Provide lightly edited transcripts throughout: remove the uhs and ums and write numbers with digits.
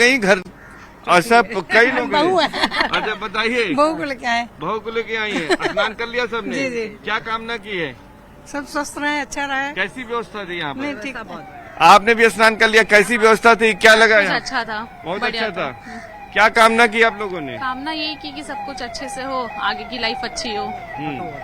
गई घर? अच्छा, कई लोग बहू हैं। है। अच्छा बताइए, बहू को लेके आए। बहू को लेके आई है, स्नान कर लिया सबने? जी, जी। क्या कामना की है? सब स्वस्थ रहे, अच्छा रहे। कैसी व्यवस्था थी यहाँ नहीं पर? ठीक। आपने भी स्नान कर लिया, कैसी व्यवस्था थी, क्या लगा कुछ यहाँ? अच्छा था, बहुत बढ़िया अच्छा था। क्या कामना की आप लोगों ने? कामना यही की कि सब कुछ अच्छे से हो, आगे की लाइफ अच्छी हो।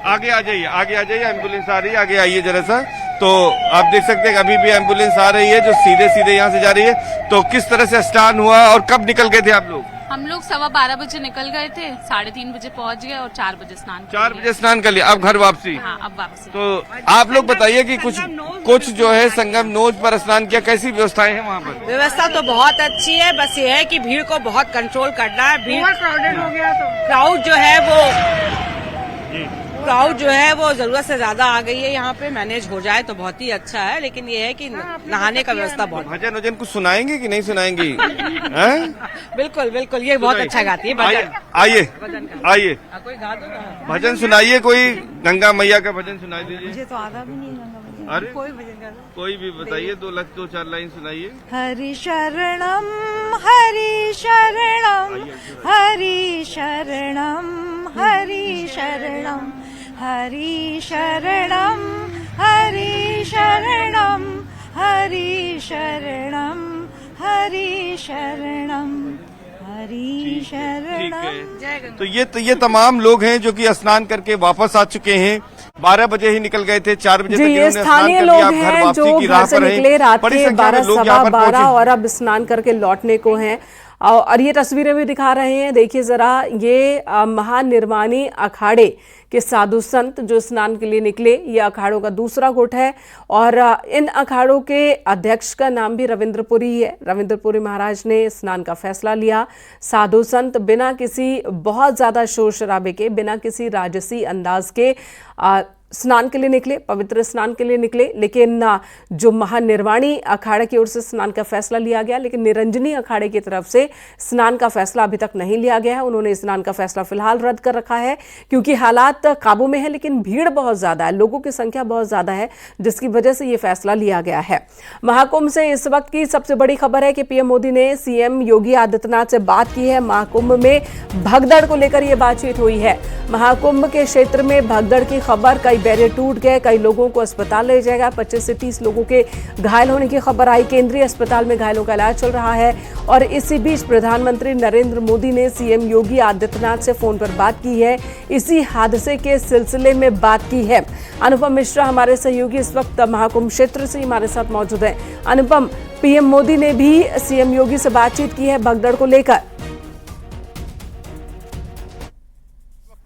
आगे आ जाइए, आगे आ जाइए, एम्बुलेंस आ रही है, आगे आइए जरा सा। तो आप देख सकते हैं अभी भी एम्बुलेंस आ रही है जो सीधे सीधे यहाँ से जा रही है। तो किस तरह से स्नान हुआ और कब निकल गए थे आप लोग? हम लोग 12:15 बजे निकल गए थे, 3:30 बजे पहुंच गए और 4 बजे स्नान कर 4 लिया। बजे स्नान कर लिया, अब घर वापसी? हाँ, अब वापसी। तो आप लोग बताइए कि कुछ जो है संगम नोज पर स्नान किया, कैसी व्यवस्थाएं हैं वहाँ पर? व्यवस्था तो बहुत अच्छी है, बस ये है कि भीड़ को बहुत कंट्रोल करना है। भीड़ क्राउडेड हो गया तो क्राउड जो है वो जरूरत से ज्यादा आ गई है। यहाँ पे मैनेज हो जाए तो बहुत ही अच्छा है, लेकिन ये है कि नहाने का व्यवस्था बहुत। भजन वजन कुछ सुनाएंगे कि नहीं सुनाएंगी? हैं? बिल्कुल बिल्कुल, ये बहुत अच्छा गाती है आइए भजन। आइए आइए, कोई गा दो ना। भजन सुनाइए, कोई गंगा मैया का भजन सुनाई दीजिए। मुझे तो आधा भी नहीं गंगा मैया। अरे कोई भजन कर दो। कोई भी बताइए, 2 लाइन सुनाइए। हरि शरणम हरि शरणम हरि शरणम हरि शरणम हरि शरणम हरि शरणम हरि शरणम हरि शरणम हरि शरणम। तो ये तमाम लोग हैं जो कि स्नान करके वापस आ चुके हैं। 12 बजे ही निकल गए थे, 4 बजे तक जी, ये इन्होंने स्नान स्थानीय कर लोग लिया, अब घर हैं वापसी जो की घर राह से पर हैं। निकले रात बड़ी के संख्या में 12 लोग यहाँ सवा पर 12 पहुंचे। और अब स्नान करके लौटने को हैं। और ये तस्वीरें भी दिखा रहे हैं, देखिए जरा, ये महानिर्वाणी अखाड़े के साधु संत जो स्नान के लिए निकले, ये अखाड़ों का दूसरा गुट है। और इन अखाड़ों के अध्यक्ष का नाम भी रविंद्रपुरी है। रविंद्रपुरी महाराज ने स्नान का फैसला लिया। साधु संत बिना किसी बहुत ज्यादा शोर शराबे के, बिना किसी राजसी अंदाज के स्नान के लिए निकले, पवित्र स्नान के लिए निकले। लेकिन जो महानिर्वाणी अखाड़े की ओर से स्नान का फैसला लिया गया, लेकिन निरंजनी अखाड़े की तरफ से स्नान का फैसला अभी तक नहीं लिया गया है। उन्होंने स्नान का फैसला फिलहाल रद्द कर रखा है, क्योंकि हालात काबू में है, लेकिन भीड़ बहुत ज्यादा है, लोगों की संख्या बहुत ज्यादा है, जिसकी वजह से ये फैसला लिया गया है। महाकुंभ से इस वक्त की सबसे बड़ी खबर है कि पीएम मोदी ने सीएम योगी आदित्यनाथ से बात की है। महाकुंभ में भगदड़ को लेकर यह बातचीत हुई है। महाकुंभ के क्षेत्र में भगदड़ की खबर, कई बैरियर टूट गए, कई लोगों को अस्पताल ले जाएगा, 25 से 30 लोगों के घायल होने की खबर आई। केंद्रीय अस्पताल में घायलों का इलाज चल रहा है। और इसी बीच प्रधानमंत्री नरेंद्र मोदी ने सीएम योगी आदित्यनाथ से फोन पर बात की है, इसी हादसे के सिलसिले में बात की है। अनुपम मिश्रा हमारे सहयोगी इस वक्त महाकुंभ क्षेत्र से हमारे साथ मौजूद है। अनुपम, पीएम मोदी ने भी सीएम योगी से बातचीत की है भगदड़ को लेकर।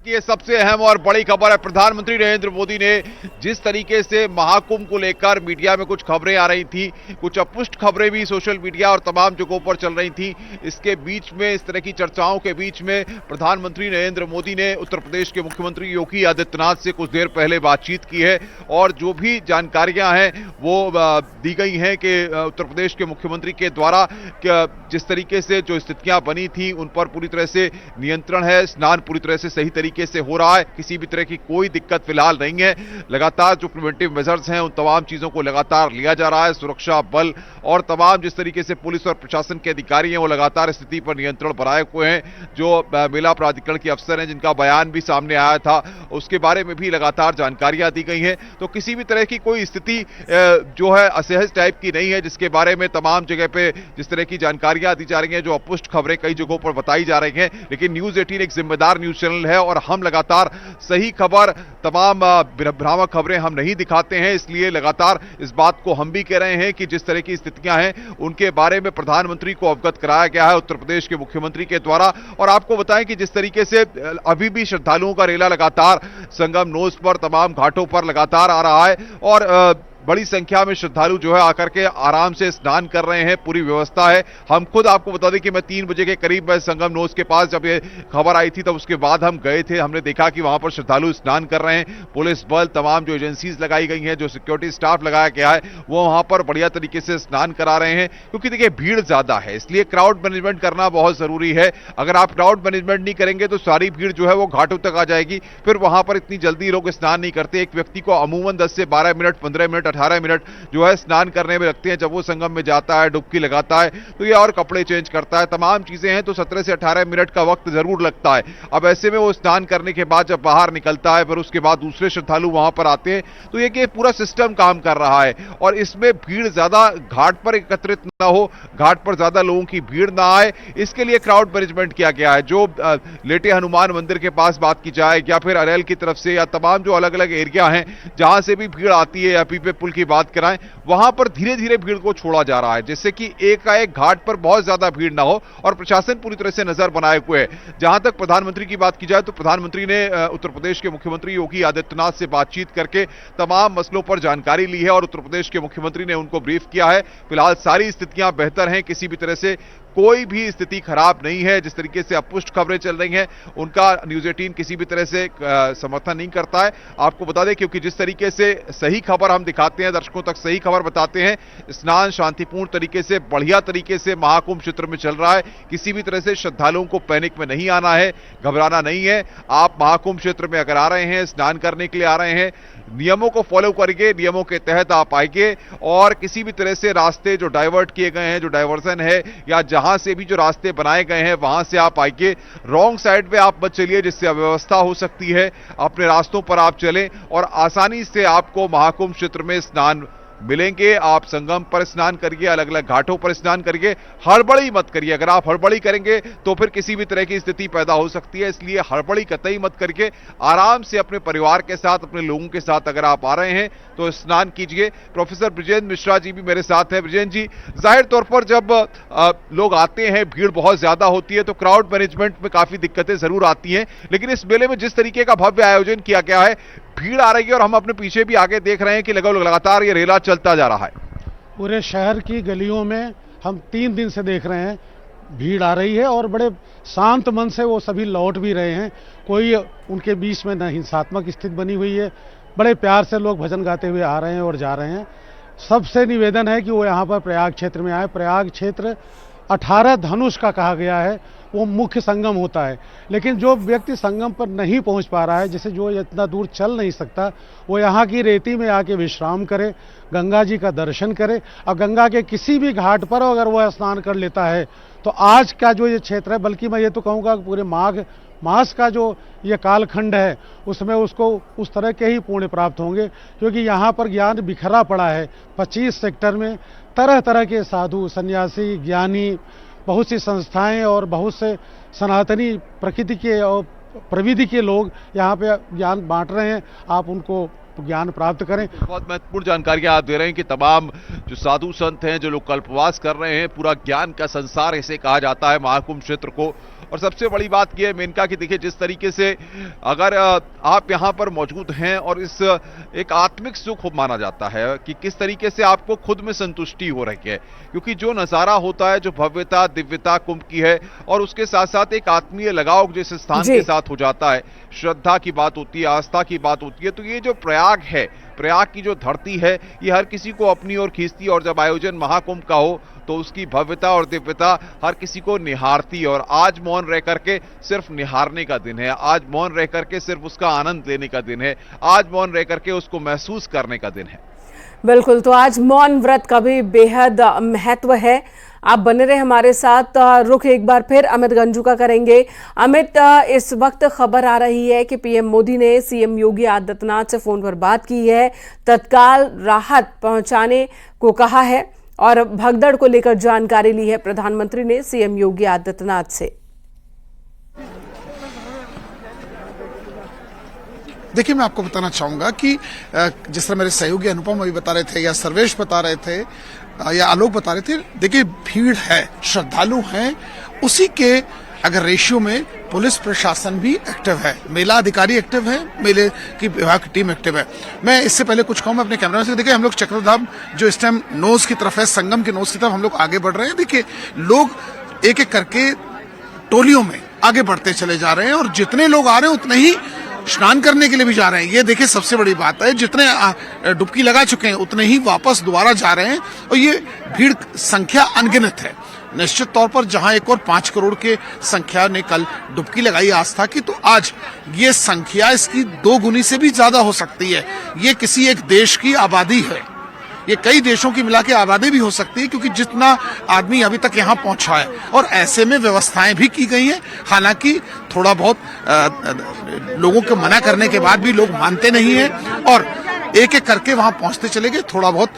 ये सबसे अहम और बड़ी खबर है। प्रधानमंत्री नरेंद्र मोदी ने जिस तरीके से महाकुंभ को लेकर मीडिया में कुछ खबरें आ रही थी, कुछ अपुष्ट खबरें भी सोशल मीडिया और तमाम जगहों पर चल रही थी, इसके बीच में, इस तरह की चर्चाओं के बीच में प्रधानमंत्री नरेंद्र मोदी ने उत्तर प्रदेश के मुख्यमंत्री योगी आदित्यनाथ से कुछ देर पहले बातचीत की है। और जो भी जानकारियां हैं वो दी गई हैं कि उत्तर प्रदेश के मुख्यमंत्री के द्वारा जिस तरीके से जो स्थितियां बनी थी उन पर पूरी तरह से नियंत्रण है, स्नान पूरी तरह से सही तरीके से हो रहा है, किसी भी तरह की कोई दिक्कत फिलहाल नहीं है। लगातार जो प्रिवेंटिव मेजर्स हैं उन तमाम चीजों को लगातार लिया जा रहा है। सुरक्षा बल और तमाम जिस तरीके से पुलिस और प्रशासन के अधिकारी हैं वो लगातार स्थिति पर नियंत्रण बनाए हुए हैं। जो मेला प्राधिकरण के अफसर हैं जिनका बयान भी सामने आया था, उसके बारे में भी लगातार जानकारियां दी गई हैं। तो किसी भी तरह की कोई स्थिति जो है असहज टाइप की नहीं है, जिसके बारे में तमाम जगह पे जिस तरह की जानकारियां दी जा रही हैं, जो अपुष्ट खबरें कई जगहों पर बताई जा रही हैं। लेकिन न्यूज 18 एक जिम्मेदार न्यूज चैनल है और हम लगातार सही खबर, तमाम भ्रामक खबरें हम नहीं दिखाते हैं। इसलिए लगातार इस बात को हम भी कह रहे हैं कि जिस तरह की स्थितियां हैं उनके बारे में प्रधानमंत्री को अवगत कराया गया है उत्तर प्रदेश के मुख्यमंत्री के द्वारा। और आपको बताएं कि जिस तरीके से अभी भी श्रद्धालुओं का रेला लगातार संगम नोज पर, तमाम घाटों पर लगातार आ रहा है और बड़ी संख्या में श्रद्धालु जो है आकर के आराम से स्नान कर रहे हैं, पूरी व्यवस्था है। हम खुद आपको बता दें कि मैं 3 बजे के करीब मैं संगम नोज के पास जब ये खबर आई थी तब उसके बाद हम गए थे। हमने देखा कि वहां पर श्रद्धालु स्नान कर रहे हैं। पुलिस बल, तमाम जो एजेंसीज लगाई गई हैं, जो सिक्योरिटी स्टाफ लगाया गया है, वो वहां पर बढ़िया तरीके से स्नान करा रहे हैं। क्योंकि देखिए भीड़ ज्यादा है, इसलिए क्राउड मैनेजमेंट करना बहुत जरूरी है। अगर आप क्राउड मैनेजमेंट नहीं करेंगे तो सारी भीड़ जो है वो घाटों तक आ जाएगी। फिर वहां पर इतनी जल्दी लोग स्नान नहीं करते। एक व्यक्ति को अमूमन 10 से 12 मिनट, 15 मिनट 18 मिनट जो है स्नान करने में लगते हैं। जब वो संगम में जाता है, डुबकी लगाता है, तो ये और कपड़े चेंज करता है, तमाम चीजें हैं, तो 17 से 18 मिनट का वक्त जरूर लगता है। अब ऐसे में वो स्नान करने के बाद जब बाहर निकलता है, फिर उसके बाद दूसरे श्रद्धालु वहां पर आते हैं, तो ये पूरा सिस्टम काम कर रहा है। और इसमें भीड़ ज्यादा घाट पर एकत्रित ना हो, घाट पर ज्यादा लोगों की भीड़ ना आए, इसके लिए क्राउड मैनेजमेंट किया गया है। जो लेटे हनुमान मंदिर के पास बात की जाए, या फिर अरेल की तरफ से, या तमाम जो अलग अलग एरिया हैं जहां से भी भीड़ आती है, या पीपे पुल की बात कराएं, वहां पर धीरे धीरे भीड़ को छोड़ा जा रहा है, जिससे कि एकाएक घाट पर बहुत ज्यादा भीड़ ना हो। और प्रशासन पूरी तरह से नजर बनाए हुए है। जहां तक प्रधानमंत्री की बात की जाए, तो प्रधानमंत्री ने उत्तर प्रदेश के मुख्यमंत्री योगी आदित्यनाथ से बातचीत करके तमाम मसलों पर जानकारी ली है, और उत्तर प्रदेश के मुख्यमंत्री ने उनको ब्रीफ किया है। फिलहाल सारी स्थितियां बेहतर हैं, किसी भी तरह से कोई भी स्थिति खराब नहीं है। जिस तरीके से अपुष्ट खबरें चल रही हैं, उनका न्यूज़ 18 किसी भी तरह से समर्थन नहीं करता है। आपको बता दें, क्योंकि जिस तरीके से सही खबर हम दिखाते हैं, दर्शकों तक सही खबर बताते हैं, स्नान शांतिपूर्ण तरीके से, बढ़िया तरीके से महाकुंभ क्षेत्र में चल रहा है। किसी भी तरह से श्रद्धालुओं को पैनिक में नहीं आना है, घबराना नहीं है। आप महाकुंभ क्षेत्र में अगर आ रहे हैं, स्नान करने के लिए आ रहे हैं, नियमों को फॉलो करेंगे, नियमों के तहत आप आएंगे, और किसी भी तरह से रास्ते जो डाइवर्ट किए गए हैं, जो डाइवर्जन है, या जहां से भी जो रास्ते बनाए गए हैं, वहां से आप आइए। रॉन्ग साइड पे आप मत चलिए, जिससे अव्यवस्था हो सकती है। अपने रास्तों पर आप चलें, और आसानी से आपको महाकुंभ क्षेत्र में स्नान मिलेंगे। आप संगम पर स्नान करिए, अलग अलग घाटों पर स्नान करिए, हड़बड़ी मत करिए। अगर आप हड़बड़ी करेंगे तो फिर किसी भी तरह की स्थिति पैदा हो सकती है, इसलिए हड़बड़ी कतई मत करके आराम से अपने परिवार के साथ, अपने लोगों के साथ अगर आप आ रहे हैं तो स्नान कीजिए। प्रोफेसर ब्रिजेंद्र मिश्रा जी भी मेरे साथ हैं। ब्रिजेंद्र जी, जाहिर तौर पर जब लोग आते हैं, भीड़ बहुत ज्यादा होती है, तो क्राउड मैनेजमेंट में काफी दिक्कतें जरूर आती हैं, लेकिन इस मेले में जिस तरीके का भव्य आयोजन किया गया है, भीड़ आ रही है, और हम अपने पीछे भी आगे देख रहे हैं कि लगातार ये रेला चलता जा रहा है। पूरे शहर की गलियों में हम 3 दिन से देख रहे हैं, भीड़ आ रही है, और बड़े शांत मन से वो सभी लौट भी रहे हैं। कोई उनके बीच में न हिंसात्मक स्थिति बनी हुई है, बड़े प्यार से लोग भजन गाते हुए आ रहे हैं और जा रहे हैं। सबसे निवेदन है कि वो यहाँ पर प्रयाग क्षेत्र में आए। प्रयाग क्षेत्र 18 धनुष का कहा गया है, वो मुख्य संगम होता है, लेकिन जो व्यक्ति संगम पर नहीं पहुंच पा रहा है, जैसे जो इतना दूर चल नहीं सकता, वो यहाँ की रेती में आके विश्राम करे, गंगा जी का दर्शन करे, और गंगा के किसी भी घाट पर अगर वह स्नान कर लेता है, तो आज का जो ये क्षेत्र है, बल्कि मैं ये तो कहूँगा पूरे माघ मास का जो ये कालखंड है, उसमें उसको उस तरह के ही पुण्य प्राप्त होंगे, क्योंकि यहाँ पर ज्ञान बिखरा पड़ा है। 25 सेक्टर में तरह तरह के साधु, सन्यासी, ज्ञानी, बहुत सी संस्थाएं और बहुत से सनातनी प्रकृति के और प्रविधि के लोग यहाँ पे ज्ञान बांट रहे हैं। आप उनको ज्ञान प्राप्त करें। बहुत महत्वपूर्ण जानकारियां आप दे रहे हैं कि तमाम जो साधु संत हैं, जो लोग कल्पवास कर रहे हैं, पूरा ज्ञान का संसार इसे कहा जाता है महाकुंभ क्षेत्र को। और सबसे बड़ी बात यह है मेनका कि देखिए, जिस तरीके से अगर आप यहां पर मौजूद हैं, और इस एक आत्मिक सुख माना जाता है कि किस तरीके से आपको खुद में संतुष्टि हो रही है, क्योंकि जो नजारा होता है, जो भव्यता दिव्यता कुंभ की है, और उसके साथ साथ एक आत्मीय लगाव जिस स्थान के साथ हो जाता है, श्रद्धा की बात होती है, आस्था की बात होती है, तो ये जो प्रयाग है, प्रयाग की जो धरती है, ये हर किसी को अपनी ओर खींचती है। और जब आयोजन महाकुंभ का हो, तो उसकी भव्यता और दिव्यता हर किसी को निहारती है। और आज मौन रह करके सिर्फ निहारने का दिन है, आज मौन रह करके सिर्फ उसका आनंद लेने का दिन है, आज मौन रह करके उसको महसूस करने का दिन है। बिल्कुल, तो आज मौन व्रत का भी बेहद महत्व है। आप बने रहे हमारे साथ। रुख एक बार फिर अमित गंजू का करेंगे। अमित, इस वक्त खबर आ रही है कि पीएम मोदी ने सीएम योगी आदित्यनाथ से फोन पर बात की है, तत्काल राहत पहुंचाने को कहा है, और भगदड़ को लेकर जानकारी ली है प्रधानमंत्री ने सीएम योगी आदित्यनाथ से। देखिए, मैं आपको बताना चाहूंगा कि जिस तरह मेरे सहयोगी अनुपम अभी बता रहे थे, या सर्वेश बता रहे थे, या आलोक बता रहे थे, देखिए भीड़ है, श्रद्धालु हैं, उसी के अगर रेशियो में पुलिस प्रशासन भी एक्टिव है, मेला अधिकारी एक्टिव है, मेले की विभाग की टीम एक्टिव है। मैं इससे पहले कुछ कहूँ, मैं अपने कैमरा से, देखिए हम लोग चक्रधाम जो इस टाइम नोज की तरफ है, संगम के नोज की तरफ हम लोग आगे बढ़ रहे हैं। देखिए लोग एक एक करके टोलियों में आगे बढ़ते चले जा रहे हैं, और जितने लोग आ रहे हैं उतने ही स्नान करने के लिए भी जा रहे हैं। ये देखिए सबसे बड़ी बात है, जितने डुबकी लगा चुके हैं उतने ही वापस दोबारा जा रहे हैं, और ये भीड़ संख्या अनगिनत है। निश्चित तौर पर जहां एक और 5 करोड़ के संख्या ने कल डुबकी लगाई आस्था की, तो आज ये संख्या इसकी 2 गुनी से भी ज्यादा हो सकती है। ये किसी एक देश की आबादी है, ये कई देशों की मिला के आबादी भी हो सकती है, क्योंकि जितना आदमी अभी तक यहाँ पहुंचा है, और ऐसे में व्यवस्थाएं भी की गई हैं। हालांकि थोड़ा बहुत लोगों को मना करने के बाद भी लोग मानते नहीं हैं और एक एक करके वहां पहुंचते चले गए। थोड़ा बहुत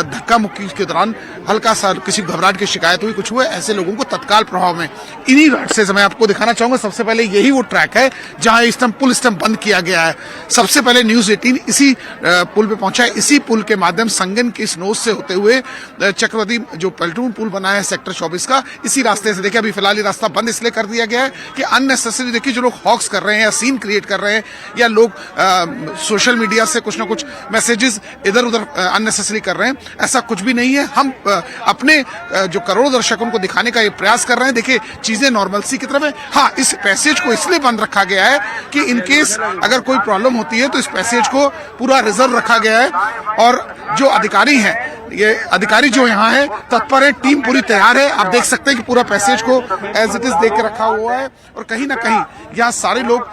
धक्का मुक्की के दौरान हल्का सा किसी घबराहट की शिकायत हुई, कुछ हुए, ऐसे लोगों को तत्काल प्रभाव में इन्हीं रास्ते से मैं आपको दिखाना चाहूंगा। सबसे पहले यही वो ट्रैक है जहां स्टंप पुल स्टंप बंद किया गया है। सबसे पहले न्यूज 18 इसी पुल पे पहुंचा है। इसी पुल के माध्यम संगन की इस नोज से होते हुए चक्रवर्ती जो पलटून पुल बना है सेक्टर 24 का, इसी रास्ते से देखिए अभी फिलहाल ये रास्ता बंद इसलिए कर दिया गया है कि अननेसेसरी देखिए जो लोग हॉक्स कर रहे हैं या सीन क्रिएट कर रहे हैं या लोग सोशल मीडिया से कुछ ना कुछ मैसेजेस इधर उधर अननेसेसरी कर रहे हैं, ऐसा कुछ भी नहीं है। हम अपने जो करोड़ों दर्शकों को दिखाने का ये प्रयास कर रहे हैं। देखिए चीजें नॉर्मलसी की तरफ है। हाँ, इस पैसेज को इसलिए बंद रखा गया है कि इन केस अगर कोई प्रॉब्लम होती है तो इस पैसेज को पूरा रिजर्व रखा गया है और जो अधिकारी हैं, ये अधिकारी जो यहाँ है तत्पर है, टीम पूरी तैयार है। आप देख सकते हैं कि पूरा पैसेज को एज इट इज देख के रखा हुआ है और कहीं ना कहीं यहाँ सारे लोग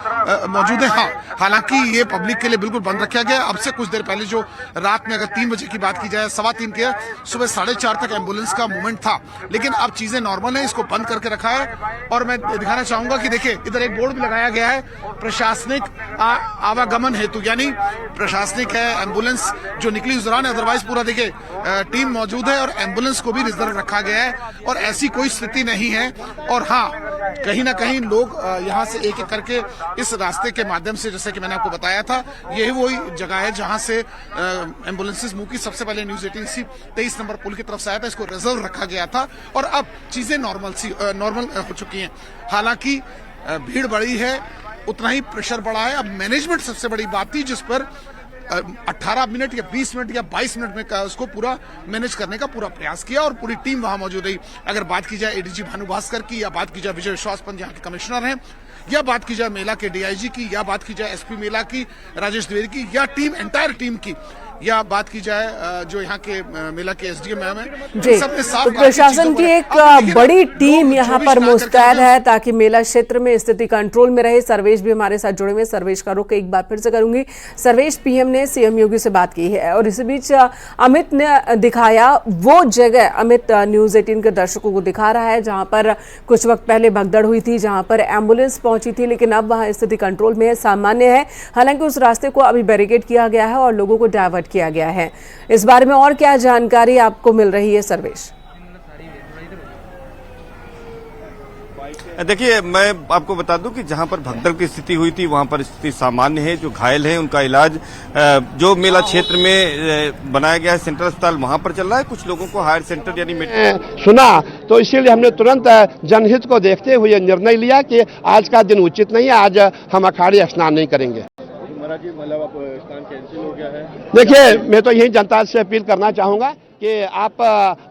मौजूद हैं। हाँ, हालांकि ये पब्लिक के लिए बिल्कुल बंद रखा गया। अब से कुछ देर पहले जो रात में अगर 3 बजे की बात की जाए, 3:15 के सुबह 4:30 तक एम्बुलेंस का मूवमेंट था, लेकिन अब चीजें नॉर्मल है, इसको बंद करके रखा है। और मैं दिखाना चाहूंगा कि देखिए इधर एक बोर्ड भी लगाया गया है प्रशासनिक आवागमन हेतु, यानी प्रशासनिक है, एम्बुलेंस जो निकली उस दौरान, अदरवाइज पूरा देखिए टीम मौजूद है और एम्बुलेंस को भी रिजर्व रखा गया है और ऐसी कोई स्थिति नहीं है। और हाँ, कहीं ना कहीं लोग यहाँ से एक एक करके इस रास्ते के माध्यम से, जैसे कि मैंने आपको बताया था, यही वही जगह है जहां से एम्बुलेंसेस मूव की। सबसे पहले न्यूज 18 23 नंबर पुल की तरफ से आया था, इसको रिजर्व रखा गया था और अब चीजें नॉर्मल हो चुकी हैं। हालांकि भीड़ बढ़ी है, उतना ही प्रेशर बढ़ा है। अब मैनेजमेंट सबसे बड़ी बात थी जिस पर 18 मिनट या 20 मिनट या 22 मिनट में उसको पूरा मैनेज करने का पूरा प्रयास किया और पूरी टीम वहां मौजूद रही। अगर बात की जाए एडीजी भानु भास्कर की, या बात की जाए विजय विश्वास पंत यहाँ के कमिश्नर हैं, या बात की जाए मेला के डीआईजी की, या बात की जाए एसपी मेला की राजेश द्विवेदी की, या टीम एंटायर टीम की, या बात की जाए जो यहाँ के मेला के एसडीएम मैम है, जी, तो प्रशासन की एक बड़ी टीम यहाँ पर मुस्तैद है ताकि मेला क्षेत्र में स्थिति कंट्रोल में रहे। सर्वेश भी हमारे साथ जुड़े हुए। सर्वेश का रुख एक बार फिर से करूंगी। सर्वेश, पीएम ने सीएम योगी से बात की है और इसी बीच अमित ने दिखाया वो जगह, अमित न्यूज 18 के दर्शकों को दिखा रहा है जहां पर कुछ वक्त पहले भगदड़ हुई थी, जहां पर एम्बुलेंस पहुंची थी, लेकिन अब वहां स्थिति कंट्रोल में है, सामान्य है। हालांकि उस रास्ते को अभी बैरिकेड किया गया है और लोगों को डायवर्ट किया गया है। इस बारे में और क्या जानकारी आपको मिल रही है सर्वेश? देखिए, मैं आपको बता दूं कि जहां पर भगदड़ की स्थिति हुई थी वहां पर स्थिति सामान्य है। जो घायल हैं उनका इलाज जो मेला क्षेत्र में बनाया गया है सेंट्रल अस्पताल, वहां पर चल रहा है। कुछ लोगों को हायर सेंटर यानी सुना तो इसीलिए हमने तुरंत जनहित को देखते हुए निर्णय लिया कि आज का दिन उचित नहीं है, आज हम अखाड़े स्नान नहीं करेंगे। देखिए, मैं तो यही जनता से अपील करना चाहूंगा कि आप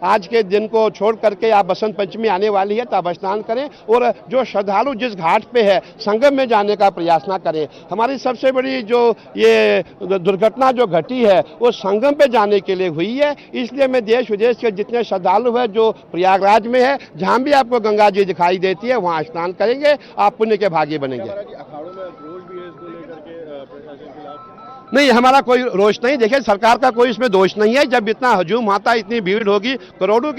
आज के दिन को छोड़ करके आप बसंत पंचमी आने वाली है तब स्नान करें और जो श्रद्धालु जिस घाट पे है संगम में जाने का प्रयास ना करें। हमारी सबसे बड़ी जो ये दुर्घटना जो घटी है वो संगम पे जाने के लिए हुई है। इसलिए मैं देश विदेश के जितने श्रद्धालु है जो प्रयागराज में है, जहां भी आपको गंगा जी दिखाई देती है वहां स्नान करेंगे, आप पुण्य के भागी बनेंगे। नहीं, हमारा कोई रोष नहीं। देखिए, सरकार का कोई इसमें दोष नहीं है। जब इतना हजूम आता, इतनी भीड़ होगी, करोड़ों की